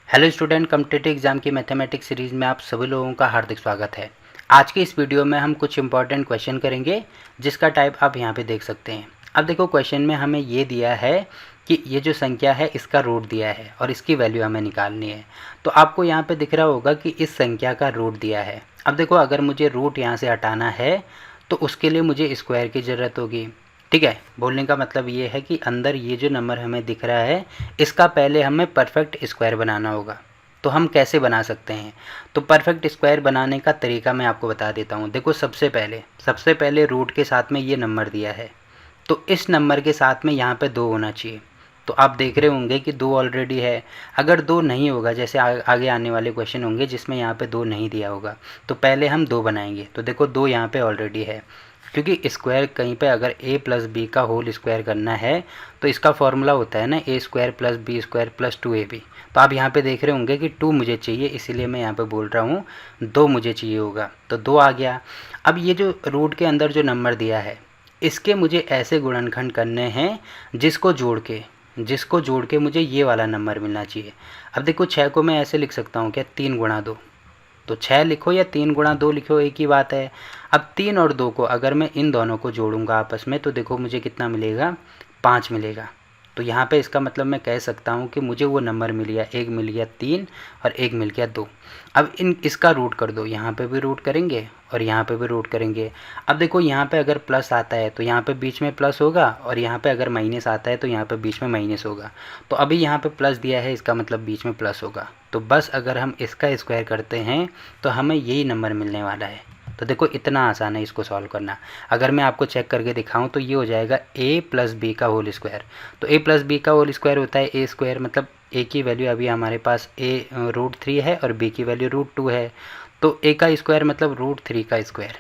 Hello student, competitive exam की mathematics series में आप सभी लोगों का हार्दिक स्वागत है। आज के इस वीडियो में हम कुछ इंपॉर्टेंट क्वेश्चन करेंगे जिसका टाइप आप यहाँ पे देख सकते हैं। अब देखो, क्वेश्चन में हमें ये दिया है कि ये जो संख्या है इसका रूट दिया है और इसकी वैल्यू हमें निकालनी है। तो आपको यहाँ पे दिख रहा होगा कि इस संख्या का रूट दिया है। अब देखो, अगर मुझे रूट यहाँ से हटाना है तो उसके लिए मुझे स्क्वायर की ज़रूरत होगी। ठीक है, बोलने का मतलब ये है कि अंदर ये जो नंबर हमें दिख रहा है इसका पहले हमें परफेक्ट स्क्वायर बनाना होगा। तो हम कैसे बना सकते हैं? तो परफेक्ट स्क्वायर बनाने का तरीका मैं आपको बता देता हूँ। देखो, सबसे पहले रूट के साथ में ये नंबर दिया है, तो इस नंबर के साथ में यहाँ पे 2 होना चाहिए। तो आप देख रहे होंगे कि 2 ऑलरेडी है। अगर 2 नहीं होगा, जैसे आगे आने वाले क्वेश्चन होंगे जिसमें यहाँ पे 2 नहीं दिया होगा, तो पहले हम 2 बनाएंगे। तो देखो, 2 यहाँ पे ऑलरेडी है, क्योंकि स्क्वायर कहीं पे अगर a प्लस बी का होल स्क्वायर करना है तो इसका फॉर्मूला होता है ना a square plus B square plus 2ab। तो आप यहाँ पे देख रहे होंगे कि 2 मुझे चाहिए, इसीलिए मैं यहाँ पे बोल रहा हूँ 2 मुझे चाहिए होगा, तो 2 आ गया। अब ये जो रूट के अंदर जो नंबर दिया है इसके मुझे ऐसे गुणनखंड करने हैं जिसको जोड़ के मुझे ये वाला नंबर मिलना चाहिए। अब देखो, 6 को मैं ऐसे लिख सकता हूँ क्या, 3 गुणा 2। तो 6 लिखो या 3 गुणा 2 लिखो, एक ही बात है। अब 3 और 2 को अगर मैं इन दोनों को जोड़ूंगा आपस में तो देखो मुझे कितना मिलेगा, 5 मिलेगा। तो यहाँ पे इसका मतलब मैं कह सकता हूँ कि मुझे वो नंबर मिल गया, एक मिल गया 3 और एक मिल गया 2। अब इसका रूट कर दो, यहाँ पे भी रूट करेंगे और यहाँ पे भी रूट करेंगे। अब देखो, यहाँ पे अगर प्लस आता है तो यहाँ पे बीच में प्लस होगा, और यहाँ पे अगर माइनस आता है तो यहाँ पे बीच में माइनस होगा। तो अभी यहाँ पे प्लस दिया है, इसका मतलब बीच में प्लस होगा। तो बस अगर हम इसका स्क्वायर करते हैं तो हमें यही नंबर मिलने वाला है। तो देखो, इतना आसान है इसको सॉल्व करना। अगर मैं आपको चेक करके दिखाऊं तो ये हो जाएगा a प्लस बी का होल स्क्वायर। तो a प्लस बी का होल स्क्वायर होता है a स्क्वायर, मतलब a की वैल्यू अभी हमारे पास √3 है और b की वैल्यू √2 है। तो a का स्क्वायर मतलब √3 का स्क्वायर,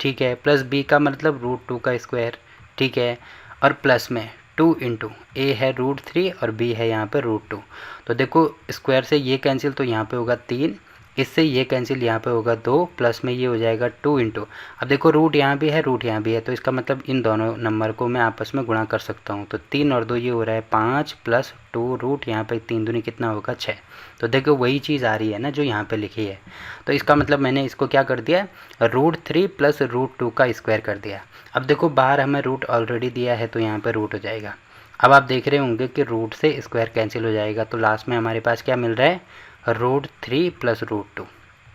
ठीक है, प्लस b का मतलब √2 का स्क्वायर, ठीक है, और प्लस में 2 इंटू ए है √3 और b है यहाँ पे √2। तो देखो, स्क्वायर से ये कैंसिल तो यहाँ पे होगा 3, इससे ये कैंसिल यहाँ पे होगा 2, प्लस में ये हो जाएगा 2 इंटू, अब देखो रूट यहाँ भी है रूट यहाँ भी है, तो इसका मतलब इन दोनों नंबर को मैं आपस में गुणा कर सकता हूँ। तो 3 और 2 ये हो रहा है 5 प्लस 2 रूट यहाँ पे 3 दूनी कितना होगा 6। तो देखो, वही चीज़ आ रही है ना जो यहाँ पे लिखी है। तो इसका मतलब मैंने इसको क्या कर दिया, √3 प्लस √2 का स्क्वायर कर दिया। अब देखो, बाहर हमें रूट ऑलरेडी दिया है तो यहाँ पर रूट हो जाएगा। अब आप देख रहे होंगे कि रूट से स्क्वायर कैंसिल हो जाएगा, तो लास्ट में हमारे पास क्या मिल रहा है, √3 प्लस √2।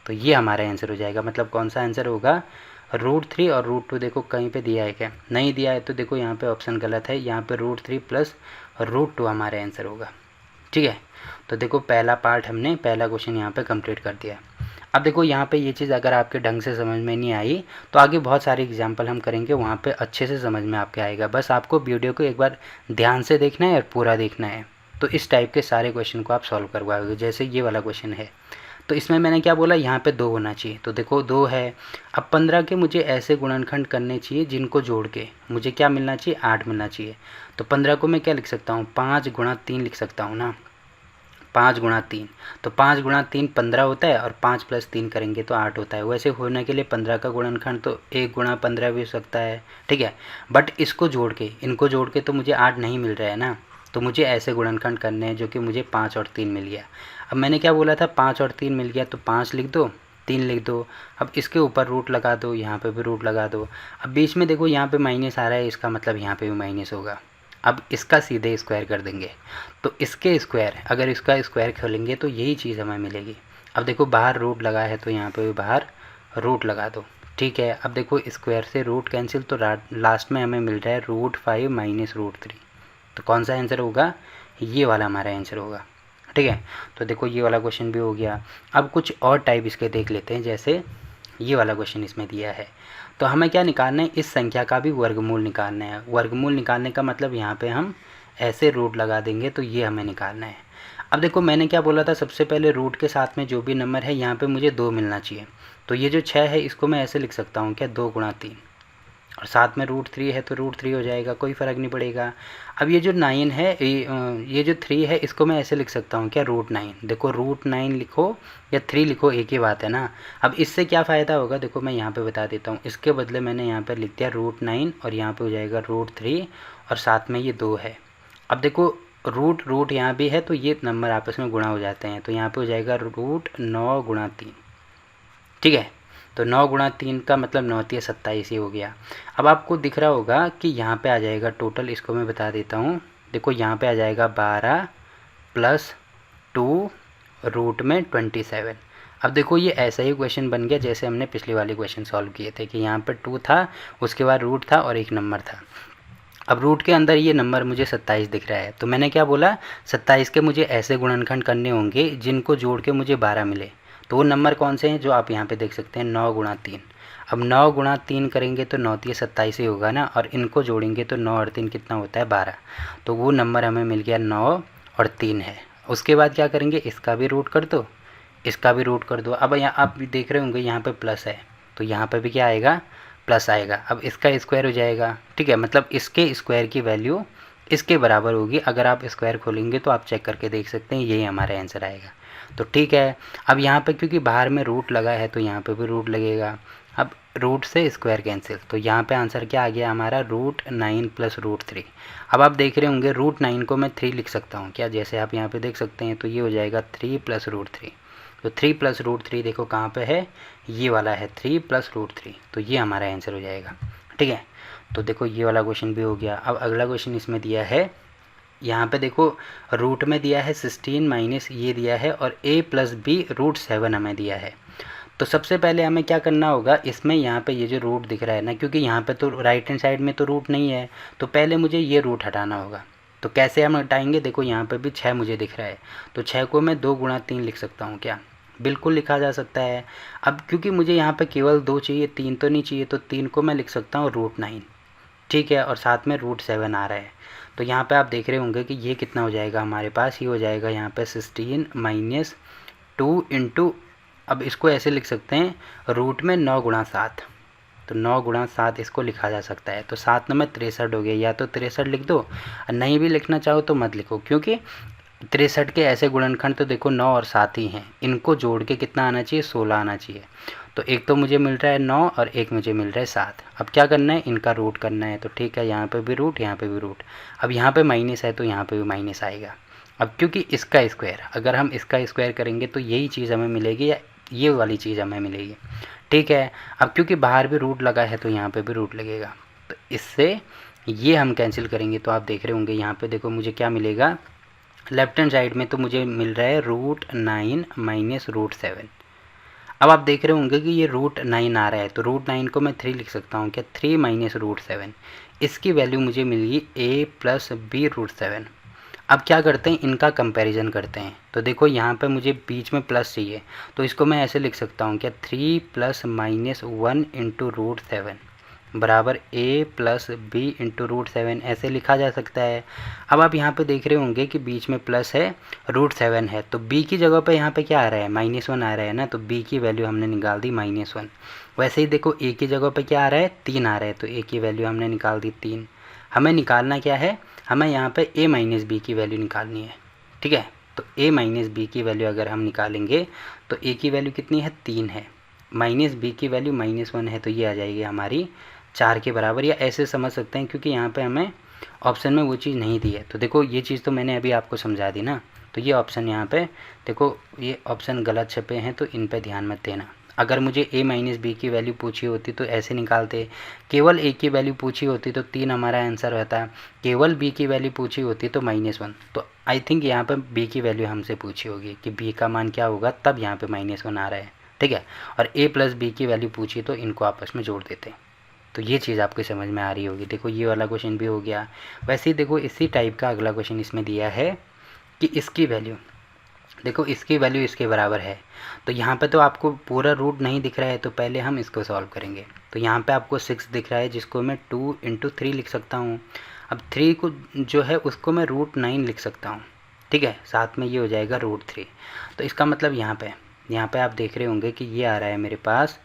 तो ये हमारा आंसर हो जाएगा। मतलब कौन सा आंसर होगा, √3 और √2। देखो, कहीं पे दिया है क्या, नहीं दिया है, तो देखो यहाँ पे ऑप्शन गलत है, यहाँ पे √3 प्लस √2 हमारा आंसर होगा। ठीक है, तो देखो पहला पार्ट हमने, पहला क्वेश्चन यहाँ पे कंप्लीट कर दिया। अब देखो, यहाँ पे ये चीज़ अगर आपके ढंग से समझ में नहीं आई तो आगे बहुत सारे एग्जाम्पल हम करेंगे, वहाँ पे अच्छे से समझ में आपके आएगा। बस आपको वीडियो को एक बार ध्यान से देखना है और पूरा देखना है। तो इस टाइप के सारे क्वेश्चन को आप सॉल्व करवाओगे। जैसे ये वाला क्वेश्चन है, तो इसमें मैंने क्या बोला, यहाँ पे 2 होना चाहिए, तो देखो 2 है। अब 15 के मुझे ऐसे गुणनखंड करने चाहिए जिनको जोड़ के मुझे क्या मिलना चाहिए, 8 मिलना चाहिए। तो 15 को मैं क्या लिख सकता हूँ, 5 गुणा 3 लिख सकता हूँ ना, 5 गुणा 3। तो 5 गुणा 3 15 होता है, और 5 प्लस 3 करेंगे तो 8 होता है। वैसे होने के लिए 15 का गुणनखंड तो 1 गुणा 15 भी हो सकता है, ठीक है। बट इसको जोड़ के, इनको जोड़ के तो मुझे 8 नहीं मिल रहा है ना, तो मुझे ऐसे गुणनखंड करने हैं जो कि मुझे 5 और 3 मिल गया। अब मैंने क्या बोला था, 5 और 3 मिल गया, तो 5 लिख दो, 3 लिख दो। अब इसके ऊपर रूट लगा दो, यहाँ पे भी रूट लगा दो। अब बीच में देखो यहाँ पे माइनस आ रहा है, इसका मतलब यहाँ पे भी माइनस होगा। अब इसका सीधे स्क्वायर कर देंगे, तो इसके स्क्वायर, अगर इसका स्क्वायर खोलेंगे तो यही चीज़ हमें मिलेगी। अब देखो, बाहर रूट लगा है तो यहाँ पे भी बाहर रूट लगा दो, ठीक है। अब देखो, स्क्वायर से रूट कैंसिल, तो लास्ट में हमें मिल रहा है √5 माइनस √3। तो कौन सा आंसर होगा, ये वाला हमारा आंसर होगा, ठीक है। तो देखो, ये वाला क्वेश्चन भी हो गया। अब कुछ और टाइप इसके देख लेते हैं। जैसे ये वाला क्वेश्चन इसमें दिया है, तो हमें क्या निकालना है, इस संख्या का भी वर्गमूल निकालना है। वर्गमूल निकालने का मतलब यहाँ पे हम ऐसे रूट लगा देंगे, तो ये हमें निकालना है। अब देखो, मैंने क्या बोला था, सबसे पहले रूट के साथ में जो भी नंबर है यहाँ पे मुझे 2 मिलना चाहिए। तो ये जो 6 है इसको मैं ऐसे लिख सकता हूँ क्या, 2 गुणा 3, और साथ में √3 है तो √3 हो जाएगा, कोई फ़र्क नहीं पड़ेगा। अब ये जो 9 है, ये जो 3 है, इसको मैं ऐसे लिख सकता हूँ क्या, √9। देखो, √9 लिखो या 3 लिखो, एक ही बात है ना। अब इससे क्या फ़ायदा होगा, देखो मैं यहाँ पे बता देता हूँ। इसके बदले मैंने यहाँ पर लिख दिया √9 और यहाँ पे हो जाएगा √3 और साथ में ये 2 है। अब देखो, रूट रूट यहाँ भी है तो ये नंबर आपस में गुणा हो जाते हैं, तो यहाँ पे हो जाएगा रूट 9 गुणा 3। ठीक है, तो 9 गुणा 3 का मतलब 9 3 27 ही हो गया। अब आपको दिख रहा होगा कि यहाँ पे आ जाएगा टोटल, इसको मैं बता देता हूँ। देखो यहाँ पे आ जाएगा 12 प्लस 2 रूट में 27। अब देखो ये ऐसा ही क्वेश्चन बन गया जैसे हमने पिछली वाली क्वेश्चन सॉल्व किए थे कि यहाँ पर 2 था, उसके बाद रूट था और एक नंबर था। अब रूट के अंदर ये नंबर मुझे 27 दिख रहा है, तो मैंने क्या बोला, 27 के मुझे ऐसे गुणनखंड करने होंगे जिनको जोड़ के मुझे 12 मिले। तो वो नंबर कौन से हैं, जो आप यहाँ पे देख सकते हैं 9 गुणा 3। अब 9 गुणा 3 करेंगे तो 9 3 27 ही होगा ना, और इनको जोड़ेंगे तो 9 और 3 कितना होता है 12। तो वो नंबर हमें मिल गया 9 और 3 है। उसके बाद क्या करेंगे, इसका भी रूट कर दो, इसका भी रूट कर दो। अब यहाँ आप देख रहे होंगे यहाँ पे प्लस है, तो यहाँ पे भी क्या आएगा, प्लस आएगा। अब इसका स्क्वायर हो जाएगा, ठीक है, मतलब इसके स्क्वायर की वैल्यू इसके बराबर होगी। अगर आप स्क्वायर खोलेंगे तो आप चेक करके देख सकते हैं, यही हमारा आंसर आएगा। तो ठीक है, अब यहाँ पे क्योंकि बाहर में रूट लगा है तो यहाँ पे भी रूट लगेगा। अब रूट से स्क्वायर कैंसिल, तो यहाँ पे आंसर क्या आ गया हमारा, रूट 9 प्लस रूट 3। अब आप देख रहे होंगे रूट 9 को मैं 3 लिख सकता हूँ क्या, जैसे आप यहाँ पे देख सकते हैं, तो ये हो जाएगा 3 प्लस रूट 3। तो 3 प्लस रूट 3 देखो कहाँ पे है, ये वाला है 3 प्लस रूट 3, तो ये हमारा आंसर हो जाएगा। ठीक है, तो देखो ये वाला क्वेश्चन भी हो गया। अब अगला क्वेश्चन इसमें दिया है, यहाँ पे देखो रूट में दिया है 16 माइनस ये दिया है, और a प्लस बी रूट 7 हमें दिया है। तो सबसे पहले हमें क्या करना होगा, इसमें यहाँ पे ये जो रूट दिख रहा है ना, क्योंकि यहाँ पे तो राइट हैंड साइड में तो रूट नहीं है, तो पहले मुझे ये रूट हटाना होगा। तो कैसे हम हटाएंगे, देखो यहाँ पे भी 6 मुझे दिख रहा है, तो 6 को मैं 2 गुणा 3 लिख सकता हूँ क्या, बिल्कुल लिखा जा सकता है। अब क्योंकि मुझे यहाँ पे केवल 2 चाहिए, 3 तो नहीं चाहिए, तो 3 को मैं लिख सकता हूँ रूट 9। ठीक है, और साथ में रूट 7 आ रहा है। तो यहाँ पे आप देख रहे होंगे कि ये कितना हो जाएगा हमारे पास, ये हो जाएगा यहाँ पे 16 माइनस 2 इंटू, अब इसको ऐसे लिख सकते हैं रूट में 9 गुणा 7, तो 9 गुणा 7 इसको लिखा जा सकता है। तो 7 में 63 हो गया, या तो 63 लिख दो, नहीं भी लिखना चाहो तो मत लिखो, क्योंकि 63 के ऐसे गुणनखंड तो देखो 9 और 7 ही हैं, इनको जोड़ के कितना आना चाहिए, 16 आना चाहिए। तो एक तो मुझे मिल रहा है 9 और एक मुझे मिल रहा है 7। अब क्या करना है, इनका रूट करना है। तो ठीक है, यहाँ पे भी रूट, यहाँ पे भी रूट। अब यहाँ पे माइनस है तो यहाँ पे भी माइनस आएगा। अब क्योंकि इसका स्क्वायर, अगर हम इसका स्क्वायर करेंगे तो यही चीज़ हमें मिलेगी, या ये वाली चीज़ हमें मिलेगी। ठीक है, अब क्योंकि बाहर भी रूट लगा है तो यहाँ पे भी रूट लगेगा, तो इससे ये हम कैंसिल करेंगे। तो आप देख रहे होंगे यहाँ पे देखो मुझे क्या मिलेगा, लेफ्ट हैंड साइड में तो मुझे मिल रहा है रूट 9 माइनस रूट 7। अब आप देख रहे होंगे कि ये रूट 9 आ रहा है, तो रूट 9 को मैं 3 लिख सकता हूँ क्या, 3 माइनस रूट 7। इसकी वैल्यू मुझे मिली a प्लस बी रूट 7। अब क्या करते हैं, इनका कंपैरिजन करते हैं। तो देखो यहाँ पे मुझे बीच में प्लस चाहिए, तो इसको मैं ऐसे लिख सकता हूँ क्या, 3 प्लस माइनस 1 इंटू रूट 7 बराबर a plus B into root 7, ऐसे लिखा जा सकता है। अब आप यहाँ पे देख रहे होंगे कि बीच में प्लस है, रूट 7 है, तो b की जगह पे यहाँ पे क्या आ रहा है, -1 आ रहा है ना, तो b की वैल्यू हमने निकाल दी -1। वैसे ही देखो a की जगह पे क्या आ रहा है, 3 आ रहा है, तो a की वैल्यू हमने निकाल दी 3। हमें निकालना क्या है, हमें यहाँ पे a माइनस बी की वैल्यू निकालनी है। ठीक है, तो a माइनस बी की वैल्यू अगर हम निकालेंगे तो a की वैल्यू कितनी है, 3 है, माइनस बी की वैल्यू -1 है, तो ये आ जाएगी हमारी 4 के बराबर। या ऐसे समझ सकते हैं क्योंकि यहाँ पे हमें ऑप्शन में वो चीज़ नहीं दी है। तो देखो ये चीज़ तो मैंने अभी आपको समझा दी ना, तो ये ऑप्शन यहाँ पे देखो, ये ऑप्शन गलत छपे हैं तो इन पे ध्यान मत देना। अगर मुझे a माइनस बी की वैल्यू पूछी होती तो ऐसे निकालते, केवल a की वैल्यू पूछी होती तो 3 हमारा आंसर रहता, केवल b की वैल्यू पूछी होती तो -1। तो आई थिंक यहाँ पे b की वैल्यू हमसे पूछी होगी कि b का मान क्या होगा, तब यहाँ पे -1 आ रहा है। ठीक है, और a प्लस बी की वैल्यू पूछी तो इनको आपस में जोड़ देते। तो ये चीज़ आपको समझ में आ रही होगी। देखो ये वाला क्वेश्चन भी हो गया। वैसे ही देखो इसी टाइप का अगला क्वेश्चन इसमें दिया है कि इसकी वैल्यू, देखो इसकी वैल्यू इसके बराबर है। तो यहाँ पे तो आपको पूरा रूट नहीं दिख रहा है, तो पहले हम इसको सॉल्व करेंगे। तो यहाँ पे आपको 6 दिख रहा है, जिसको मैं 2 इंटू 3 लिख सकता हूँ। अब 3 को जो है उसको मैं रूट 9 लिख सकता हूँ। ठीक है, साथ में ये हो जाएगा रूट 3। तो इसका मतलब यहाँ पे आप देख रहे होंगे कि ये आ रहा है मेरे पास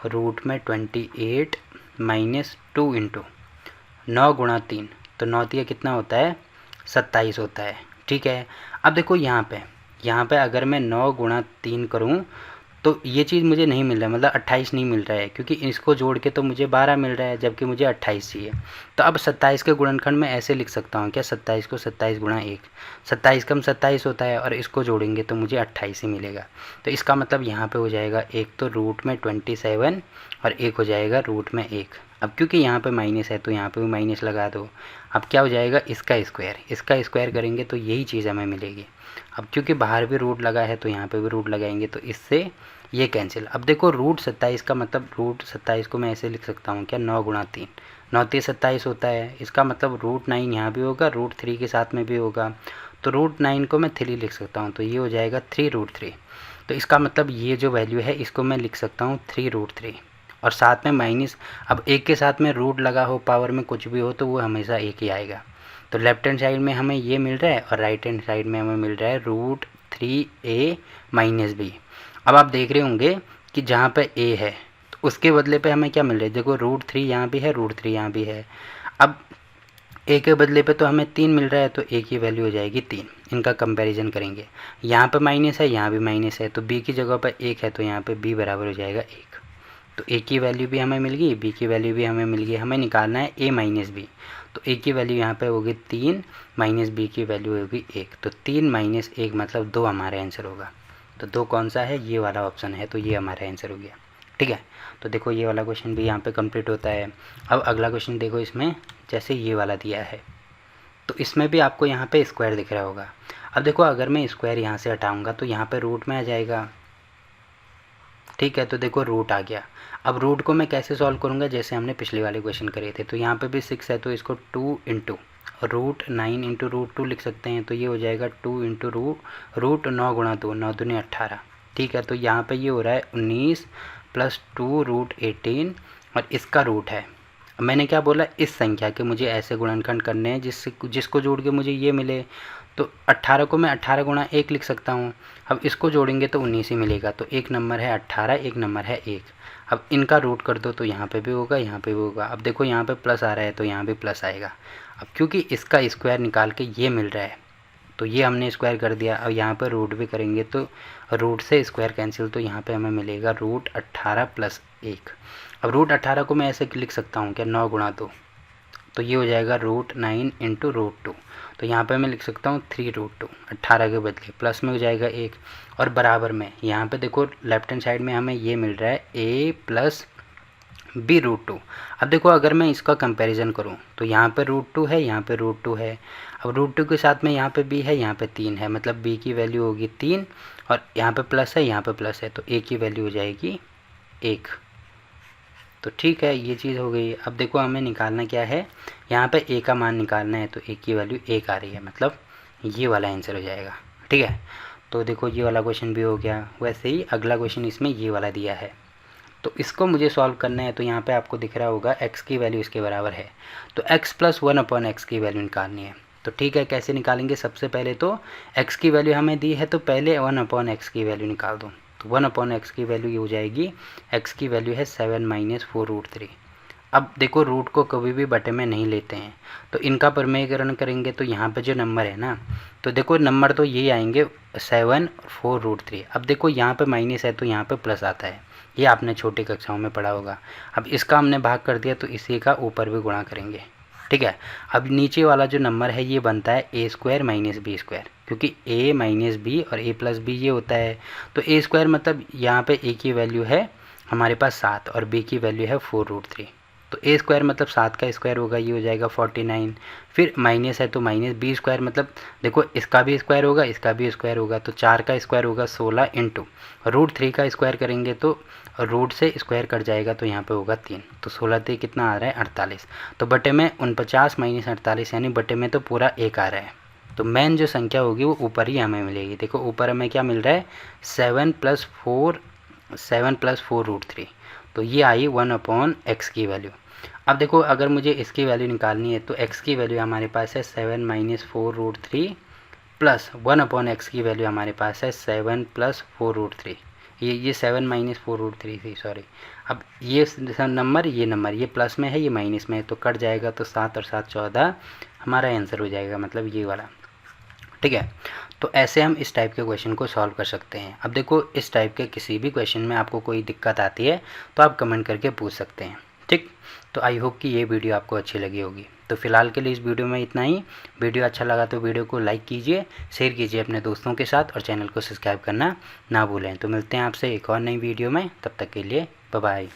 रूट में 28 माइनस 2 इंटू 9 गुणा 3, तो 9 3 कितना होता है, 27 होता है। ठीक है, अब देखो यहाँ पे अगर मैं 9 गुणा 3 करूँ तो ये चीज़ मुझे नहीं मिल रहा है, मतलब 28 नहीं मिल रहा है, क्योंकि इसको जोड़ के तो मुझे 12 मिल रहा है जबकि मुझे 28 चाहिए। तो अब 27 के गुणनखंड में ऐसे लिख सकता हूँ क्या, 27 को 27 गुणा 1, 27 कम 27 होता है और इसको जोड़ेंगे तो मुझे 28 ही मिलेगा। तो इसका मतलब यहाँ पे हो जाएगा एक तो रूट में 27 और एक हो जाएगा रूट में 1। अब क्योंकि यहाँ पे माइनस है तो यहाँ पे भी माइनस लगा दो। अब क्या हो जाएगा, इसका स्क्वायर करेंगे तो यही चीज़ हमें मिलेगी। अब क्योंकि बाहर भी रूट लगा है तो यहाँ पे भी रूट लगाएंगे तो इससे ये कैंसिल। अब देखो रूट 27 का मतलब रूट 27 को मैं ऐसे लिख सकता हूँ क्या, 9 गुणा 3, 9 3 27 होता है। इसका मतलब रूट 9 यहाँ भी होगा, रूट 3 के साथ में भी होगा, तो रूट 9 को मैं 3 लिख सकता हूँ, तो ये हो जाएगा 3 रूट 3। तो इसका मतलब ये जो वैल्यू है इसको मैं लिख सकता हूँ 3 रूट 3 और साथ में माइनस। अब एक के साथ में रूट लगा हो, पावर में कुछ भी हो तो वो हमेशा एक ही आएगा। तो लेफ्ट हैंड साइड में हमें ये मिल रहा है और राइट हैंड साइड में हमें मिल रहा है रूट 3a माइनस बी। अब आप देख रहे होंगे कि जहाँ पे a है तो उसके बदले पे हमें क्या मिल रहा है, देखो रूट 3 यहाँ भी है, रूट 3 यहाँ भी है। अब a के बदले पे तो हमें 3 मिल रहा है तो a की वैल्यू हो जाएगी 3। इनका कंपैरिजन करेंगे, यहाँ पे माइनस है, यहाँ भी माइनस है, तो b की जगह पर 1 है तो यहाँ पे b बराबर हो जाएगा 1। तो a की वैल्यू भी हमें मिल गई, b की वैल्यू भी हमें मिल गई। हमें निकालना है a माइनस बी, तो a की वैल्यू यहाँ पे होगी 3 माइनस b की वैल्यू होगी 1, तो 3 माइनस 1 मतलब 2 हमारा आंसर होगा। तो 2 कौन सा है, ये वाला ऑप्शन है, तो ये हमारा आंसर हो गया। ठीक है, तो देखो ये वाला क्वेश्चन भी यहाँ पे कंप्लीट होता है। अब अगला क्वेश्चन देखो, इसमें जैसे ये वाला दिया है तो इसमें भी आपको यहाँ पे स्क्वायर दिख रहा होगा। अब देखो अगर मैं स्क्वायर यहाँ से हटाऊँगा तो यहाँ पर रूट में आ जाएगा। ठीक है, तो देखो रूट आ गया। अब रूट को मैं कैसे सॉल्व करूँगा, जैसे हमने पिछले वाले क्वेश्चन करे थे, तो यहाँ पे भी 6 है तो इसको 2 इंटू रूट 9 इंटू रूट 2 लिख सकते हैं, तो ये हो जाएगा 2 इंटू रूट 9 गुणा 2, 9 दूनी 18। ठीक है, तो यहाँ पे ये हो रहा है 19 प्लस 2 रूट 18 और इसका रूट है। मैंने क्या बोला, इस संख्या के मुझे ऐसे गुणनखंड करने हैं जिसको जोड़ के मुझे ये मिले। तो 18 को मैं 18 गुणा 1 लिख सकता हूँ। अब इसको जोड़ेंगे तो 19 ही मिलेगा, तो एक नंबर है 18, एक नंबर है 1। अब इनका रूट कर दो तो यहाँ पे भी होगा, यहाँ पे भी होगा। अब देखो यहाँ पे प्लस आ रहा है तो यहाँ भी प्लस आएगा। अब क्योंकि इसका स्क्वायर निकाल के ये मिल रहा है तो ये हमने स्क्वायर कर दिया। अब यहाँ पर रूट भी करेंगे तो रूट से स्क्वायर कैंसिल, तो यहाँ पे हमें मिलेगा रूट 18 प्लस 1। अब रूट 18 को मैं ऐसे लिख सकता हूँ क्या, 9 गुणा 2, तो ये हो जाएगा रूट 9 इंटू रूट 2। तो यहाँ पे मैं लिख सकता हूँ 3 रूट 2, 18 के बदले प्लस में हो जाएगा 1 और बराबर में यहाँ पे देखो लेफ्ट हैंड साइड में हमें ये मिल रहा है a प्लस बी रूट 2। अब देखो अगर मैं इसका कंपैरिजन करूँ तो यहाँ पे रूट 2 है, यहाँ पे रूट 2 है। अब रूट 2 के साथ में यहाँ पे b है, यहाँ पे 3 है, मतलब b की वैल्यू होगी 3 और यहाँ पे प्लस है, यहाँ पे प्लस है, तो a की वैल्यू हो जाएगी 1। तो ठीक है, ये चीज़ हो गई। अब देखो हमें निकालना क्या है, यहाँ पे a का मान निकालना है, तो a की वैल्यू 1 आ रही है, मतलब ये वाला आंसर हो जाएगा। ठीक है, तो देखो ये वाला क्वेश्चन भी हो गया। वैसे ही अगला क्वेश्चन इसमें ये वाला दिया है, तो इसको मुझे सॉल्व करना है। तो यहाँ पे आपको दिख रहा होगा x की वैल्यू इसके बराबर है, तो x प्लस 1/x की वैल्यू निकालनी है। तो ठीक है, कैसे निकालेंगे, सबसे पहले तो x की वैल्यू हमें दी है तो पहले 1/x की वैल्यू निकाल दो। तो 1/x की वैल्यू ये हो जाएगी, x की वैल्यू है 7 माइनस 4 रूट 3। अब देखो रूट को कभी भी बटे में नहीं लेते हैं, तो इनका प्रमेयकरण करेंगे तो यहाँ पे जो नंबर है ना, तो देखो नंबर तो ये आएंगे 7 और 4 रूट 3। अब देखो यहाँ पे माइनस है तो यहाँ पे प्लस आता है, ये आपने छोटी कक्षाओं में पढ़ा होगा। अब इसका हमने भाग कर दिया तो इसी का ऊपर भी गुणा करेंगे। ठीक है, अब नीचे वाला जो नंबर है ये बनता है a square minus B square, क्योंकि a माइनस बी और a प्लस बी ये होता है। तो a स्क्वायर मतलब यहाँ पे a की वैल्यू है हमारे पास 7 और b की वैल्यू है 4 रूट 3, तो a स्क्वायर मतलब 7 का स्क्वायर होगा, ये हो जाएगा 49। फिर माइनस है तो माइनस b स्क्वायर मतलब देखो इसका भी स्क्वायर होगा, इसका भी स्क्वायर होगा, तो 4 का स्क्वायर होगा 16 इंटू रूट 3 का स्क्वायर करेंगे तो रूट से स्क्वायर कट जाएगा, तो यहाँ पे होगा 3। तो 16 3 कितना आ रहा है 48, तो बटे में 49 माइनस 48 यानी बटे में तो पूरा 1 आ रहा है। तो मेन जो संख्या होगी वो ऊपर ही हमें मिलेगी। देखो ऊपर हमें क्या मिल रहा है, 7 प्लस 4 रूट 3, तो ये आई 1/x की वैल्यू। अब देखो अगर मुझे इसकी वैल्यू निकालनी है तो x की वैल्यू हमारे पास है 7 माइनस 4 रूट 3 प्लस 1/x की वैल्यू हमारे पास है 7 प्लस 4 रूट 3। ये 7 माइनस 4 रूट 3 थी, सॉरी। अब ये नंबर ये प्लस में है, ये माइनस में है, तो कट जाएगा, तो 7 और 7 14 हमारा आंसर हो जाएगा, मतलब ये वाला। ठीक है, तो ऐसे हम इस टाइप के क्वेश्चन को सॉल्व कर सकते हैं। अब देखो इस टाइप के किसी भी क्वेश्चन में आपको कोई दिक्कत आती है तो आप कमेंट करके पूछ सकते हैं, ठीक। तो आई होप कि ये वीडियो आपको अच्छी लगी होगी। तो फिलहाल के लिए इस वीडियो में इतना ही। वीडियो अच्छा लगा तो वीडियो को लाइक कीजिए, शेयर कीजिए अपने दोस्तों के साथ और चैनल को सब्सक्राइब करना ना भूलें। तो मिलते हैं आपसे एक और नई वीडियो में, तब तक के लिए बाय बाय।